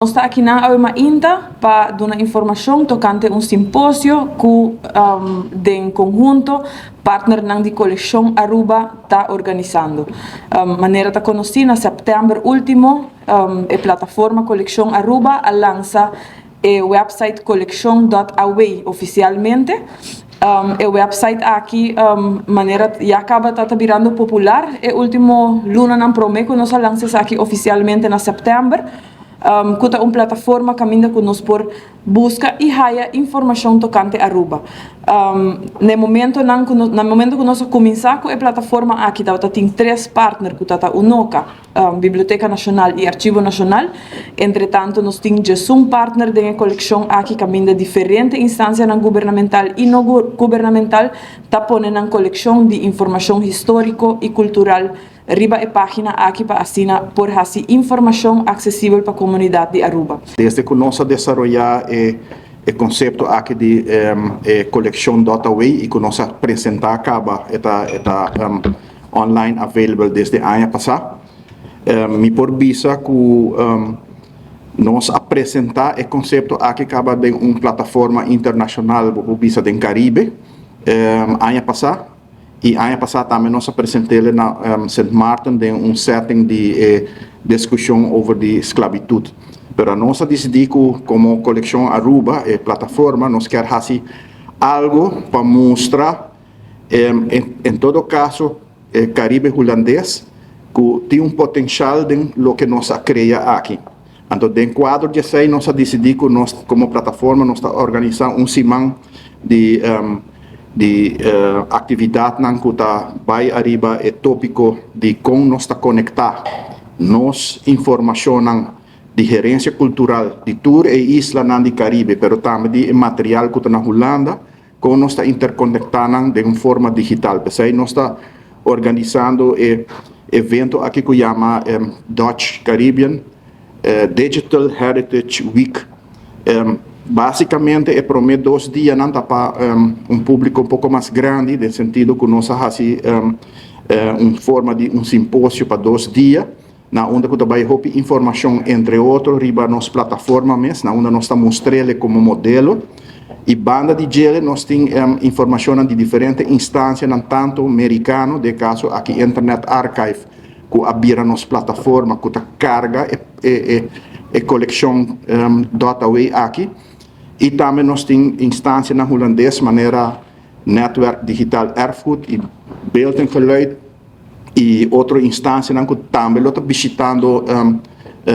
Está aqui na uma INTA para dar informação tocante um simpósio que em conjunto partner nang di coleção Aruba está organizando. Maneira está conhecida, em setembro último, a plataforma Coleção Aruba lança o website collection.away oficialmente. O website aqui, maneira já acaba tá virando popular. O último luna não prometo nós lançamos aqui oficialmente na setembro. Que é uma plataforma que nós por busca e haya informação tocante a Aruba. No momento que nós começamos com a plataforma aqui, tem 3 partners, que é UNOCA, Biblioteca Nacional e Arquivo Nacional. Entretanto, nós temos um partner de coleção aqui que de diferentes instâncias governamental e não governamental, está pondo na coleção de informação histórica e cultural riba a página aqui para assinar por assim informação acessível para a comunidade de Aruba. Desde que nós desenvolvemos o conceito aqui de collection.away e que nós apresentamos acaba está online available desde o ano passado, me por visa que nós apresentar o conceito aqui acaba de uma plataforma internacional por visa do Caribe ano passado. E ano passado também nós apresentamos na St. Martin de setting de discussão sobre de esclavitud. Pero nós decidimos como coleção Aruba, plataforma, nós queremos fazer algo para mostrar, em todo caso, o Caribe holandês, que tem potencial de lo que nós criamos aqui. Então, em quadro de 6, nós decidimos que nós, como plataforma, nós organizando semana de atividade que vai arriba é tópico de como nós está conectar nos informação de gerência cultural de tour e isla do Caribe, pero também de material que está na Holanda, como nós está interconectando de uma forma digital. Por isso, nós está organizando evento aqui que chama Dutch Caribbean Digital Heritage Week. Basicamente, promete 2 dias para público um pouco mais grande, no sentido que nós fazemos uma forma de simpósio para 2 dias, na onde que vai ter informação, entre outros, riba nas plataformas, na onde nós estamos mostrando como modelo. E banda de gel, nós temos informação de diferentes instâncias, tanto americano, de caso aqui Internet Archive, que abre nas plataformas, que carga a coleção .away aqui. E também nós temos instâncias na holandês, maneira Netwerk Digital Erfgoed e Beeld en Geluid. E outra instância que também está visitando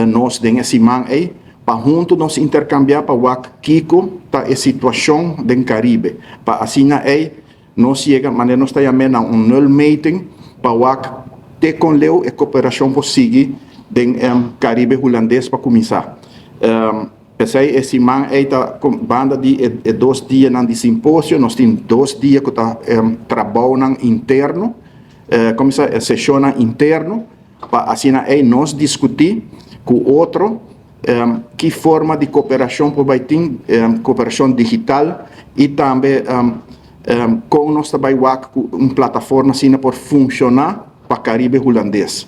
nós nessa semana para juntos nós intercambiar para o Kiko a situação do Caribe. Para assim nós chegamos, maneira nós estamos a null meeting para o ter com Leo a cooperação possível do Caribe holandês para começar. Pensei esse man está com banda de 2 dias de simpósio, nós temos 2 dias que está trabalho interno, começa a sessão interno, para assim nós discutir com o outro que forma de cooperação vai ter, cooperação digital e também como nós trabalhamos com uma plataforma assim por funcionar para o Caribe holandês.